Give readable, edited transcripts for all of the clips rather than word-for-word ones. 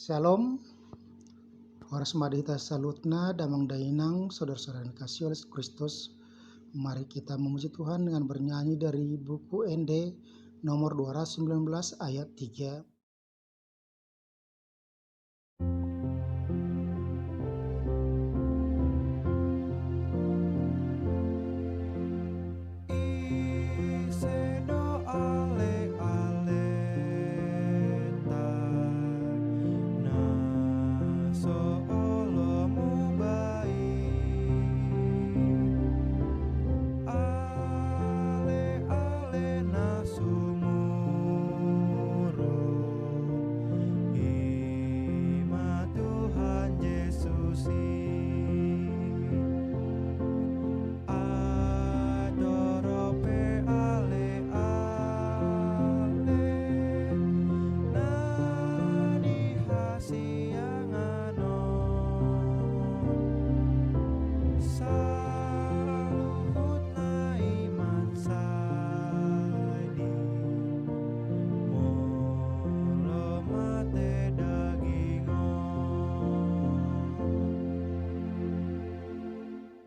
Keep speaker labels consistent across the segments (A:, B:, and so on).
A: Shalom, waras madita salutna damang dainang saudara-saudara yang kasih oleh Kristus. Mari kita memuji Tuhan dengan bernyanyi dari buku ND nomor 219 ayat 3.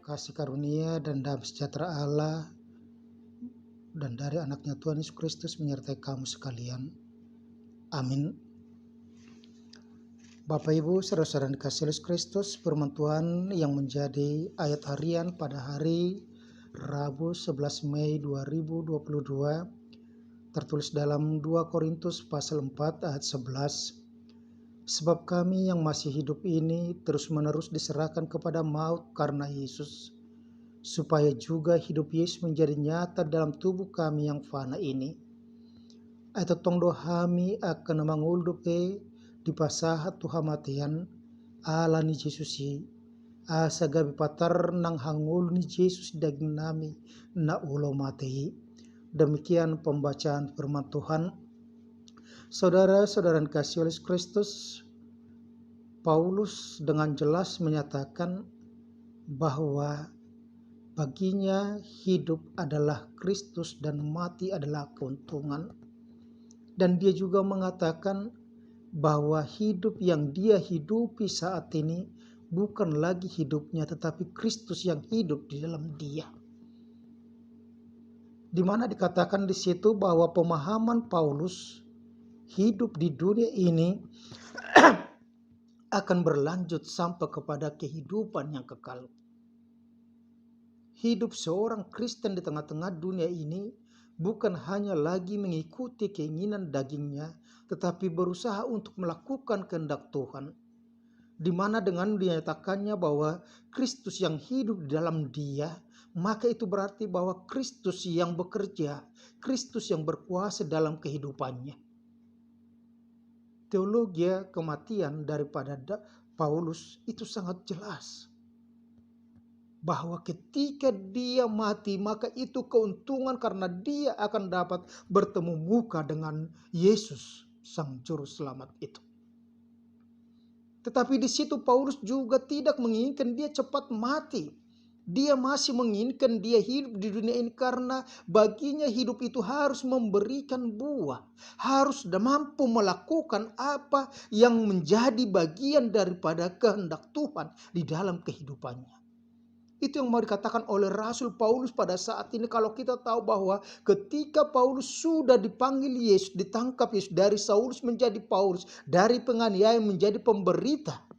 A: Kasih karunia dan damai sejahtera Allah dan dari anaknya Tuhan Yesus Kristus menyertai kamu sekalian. Amin. Bapak Ibu saudara-saudara dikasih Yesus Kristus, firman Tuhan yang menjadi ayat harian pada hari Rabu 11 Mei 2022 tertulis dalam 2 Korintus pasal 4 ayat 11. Sebab kami yang masih hidup ini terus-menerus diserahkan kepada maut karena Yesus, supaya juga hidup Yesus menjadi nyata dalam tubuh kami yang fana ini. Atau tongdo kami akan mangulduke di pasahat tuhamatian ala ni Yesusi, asa gabi patar nang hangul ni Yesus daging nami na ulo matei. Demikian pembacaan firman Tuhan. Saudara-saudara kasih oleh Kristus, Paulus dengan jelas menyatakan bahwa baginya hidup adalah Kristus dan mati adalah keuntungan. Dan dia juga mengatakan bahwa hidup yang dia hidupi saat ini bukan lagi hidupnya, tetapi Kristus yang hidup di dalam dia. Di mana dikatakan di situ bahwa pemahaman Paulus hidup di dunia ini akan berlanjut sampai kepada kehidupan yang kekal. Hidup seorang Kristen di tengah-tengah dunia ini bukan hanya lagi mengikuti keinginan dagingnya, tetapi berusaha untuk melakukan kehendak Tuhan. Di mana dengan dinyatakannya bahwa Kristus yang hidup di dalam dia, maka itu berarti bahwa Kristus yang bekerja, Kristus yang berkuasa dalam kehidupannya. Teologi kematian daripada Paulus itu sangat jelas. Bahwa ketika dia mati, maka itu keuntungan karena dia akan dapat bertemu muka dengan Yesus, Sang Juru Selamat itu. Tetapi di situ Paulus juga tidak menginginkan dia cepat mati. Dia masih menginginkan dia hidup di dunia ini karena baginya hidup itu harus memberikan buah. Harus mampu melakukan apa yang menjadi bagian daripada kehendak Tuhan di dalam kehidupannya. Itu yang mau dikatakan oleh Rasul Paulus pada saat ini. Kalau kita tahu bahwa ketika Paulus sudah dipanggil Yesus, ditangkap Yesus, dari Saulus menjadi Paulus, dari penganiaya menjadi pemberita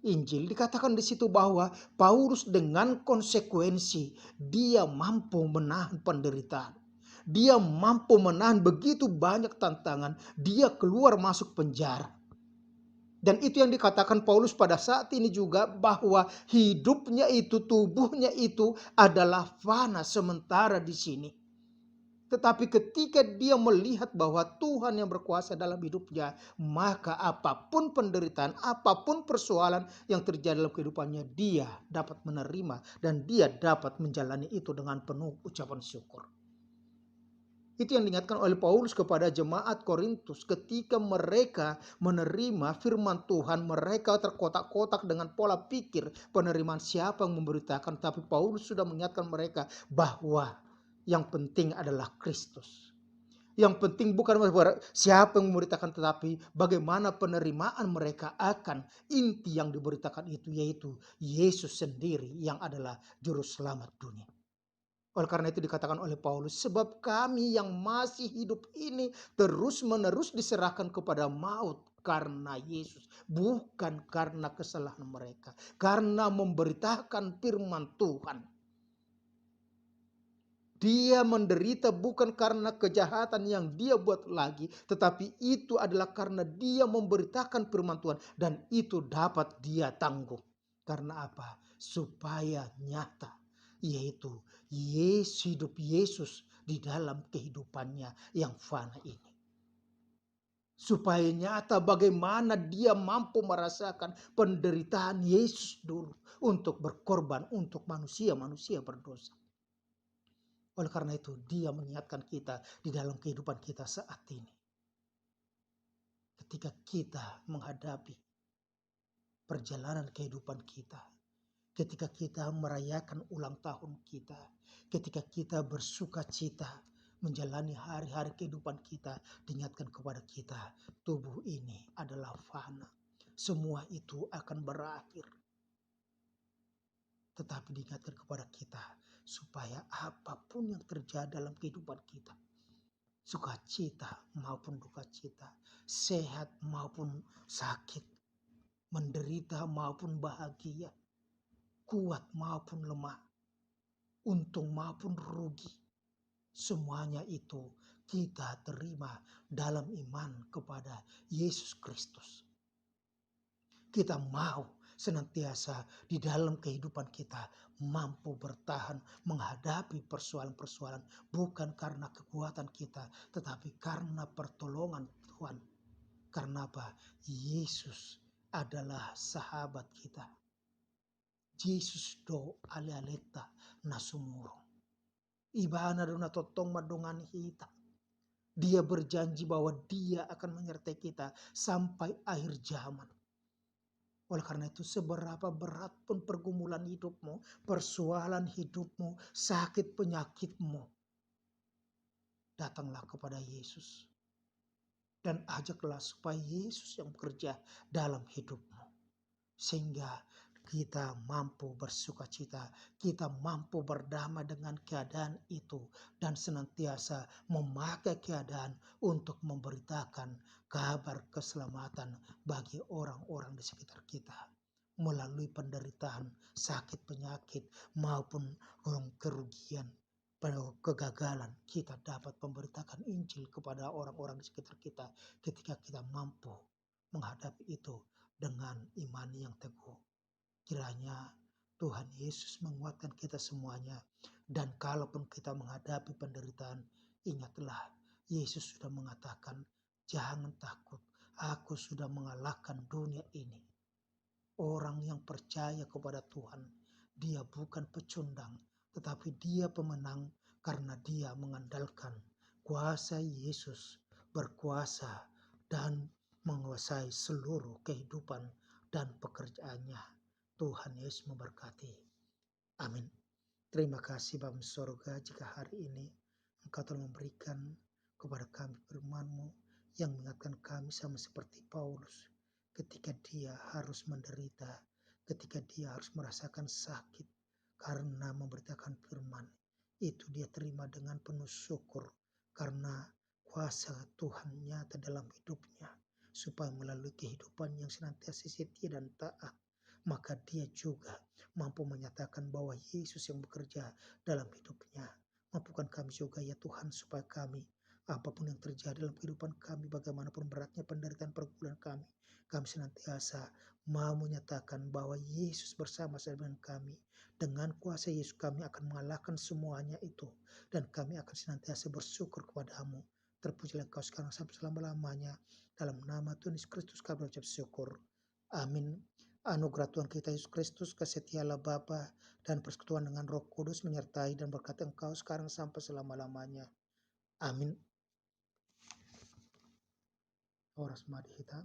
A: Injil, dikatakan di situ bahwa Paulus dengan konsekuensi dia mampu menahan penderitaan. Dia mampu menahan begitu banyak tantangan. Dia keluar masuk penjara. Dan itu yang dikatakan Paulus pada saat ini juga, bahwa hidupnya itu, tubuhnya itu adalah fana sementara di sini. Tetapi ketika dia melihat bahwa Tuhan yang berkuasa dalam hidupnya, maka apapun penderitaan, apapun persoalan yang terjadi dalam kehidupannya, dia dapat menerima dan dia dapat menjalani itu dengan penuh ucapan syukur. Itu yang diingatkan oleh Paulus kepada jemaat Korintus ketika mereka menerima firman Tuhan. Mereka terkotak-kotak dengan pola pikir penerimaan siapa yang memberitakan. Tapi Paulus sudah mengingatkan mereka bahwa yang penting adalah Kristus. Yang penting bukan siapa yang memberitakan, tetapi bagaimana penerimaan mereka akan inti yang diberitakan itu, yaitu Yesus sendiri yang adalah juru selamat dunia. Oleh karena itu dikatakan oleh Paulus, sebab kami yang masih hidup ini terus-menerus diserahkan kepada maut karena Yesus, bukan karena kesalahan mereka, karena memberitakan firman Tuhan. Dia menderita bukan karena kejahatan yang dia buat lagi, tetapi itu adalah karena dia memberitakan firman Tuhan, dan itu dapat dia tanggung. Karena apa? Supaya nyata, yaitu hidup Yesus di dalam kehidupannya yang fana ini. Supaya nyata bagaimana dia mampu merasakan penderitaan Yesus dulu untuk berkorban untuk manusia-manusia berdosa. Oleh karena itu, dia mengingatkan kita di dalam kehidupan kita saat ini. Ketika kita menghadapi perjalanan kehidupan kita, ketika kita merayakan ulang tahun kita, ketika kita bersuka cita menjalani hari-hari kehidupan kita, diingatkan kepada kita, tubuh ini adalah fana. Semua itu akan berakhir. Tetapi diingatkan kepada kita, supaya apapun yang terjadi dalam kehidupan kita, sukacita maupun duka cita, sehat maupun sakit, menderita maupun bahagia, kuat maupun lemah, untung maupun rugi, semuanya itu kita terima dalam iman kepada Yesus Kristus. Kita mau senantiasa di dalam kehidupan kita mampu bertahan menghadapi persoalan-persoalan, bukan karena kekuatan kita, tetapi karena pertolongan Tuhan. Karena apa? Yesus adalah sahabat kita. Yesus do ale-aleta nasumuro. Ibana dona totong madongan hita. Dia berjanji bahwa dia akan menyertai kita sampai akhir zaman. Oleh karena itu, seberapa berat pun pergumulan hidupmu, persoalan hidupmu, sakit penyakitmu, datanglah kepada Yesus. Dan ajaklah supaya Yesus yang bekerja dalam hidupmu. Sehingga kita mampu bersuka cita, kita mampu berdamai dengan keadaan itu, dan senantiasa memakai keadaan untuk memberitakan kabar keselamatan bagi orang-orang di sekitar kita. Melalui penderitaan, sakit penyakit, maupun kerugian, kegagalan, kita dapat memberitakan Injil kepada orang-orang di sekitar kita ketika kita mampu menghadapi itu dengan iman yang teguh. Kiranya Tuhan Yesus menguatkan kita semuanya. Dan kalaupun kita menghadapi penderitaan, ingatlah Yesus sudah mengatakan, jangan takut, aku sudah mengalahkan dunia ini. Orang yang percaya kepada Tuhan, dia bukan pecundang, tetapi dia pemenang karena dia mengandalkan kuasa Yesus berkuasa dan menguasai seluruh kehidupan dan pekerjaannya. Tuhan Yesus memberkati. Amin. Terima kasih Bapa Sorga, jika hari ini Engkau telah memberikan kepada kami firman-Mu yang mengingatkan kami sama seperti Paulus ketika dia harus menderita, ketika dia harus merasakan sakit karena memberitakan firman. Itu dia terima dengan penuh syukur karena kuasa Tuhan nyata dalam hidupnya, supaya melalui kehidupan yang senantiasa setia dan taat, maka dia juga mampu menyatakan bahwa Yesus yang bekerja dalam hidupnya. Mampukan kami juga ya Tuhan, supaya kami, apapun yang terjadi dalam kehidupan kami, bagaimanapun beratnya penderitaan pergumulan kami senantiasa mau menyatakan bahwa Yesus bersama dengan kami. Dengan kuasa Yesus kami akan mengalahkan semuanya itu, dan kami akan senantiasa bersyukur kepada-Mu. Terpujilah Engkau sekarang sampai selama-lamanya. Dalam nama Tuhan Yesus Kristus kami ucap syukur. Amin. Anugerah Tuhan kita Yesus Kristus, kasih Allah Bapa, dan persekutuan dengan Roh Kudus menyertai dan berkati engkau sekarang sampai selama-lamanya. Amin. Horas Madhita.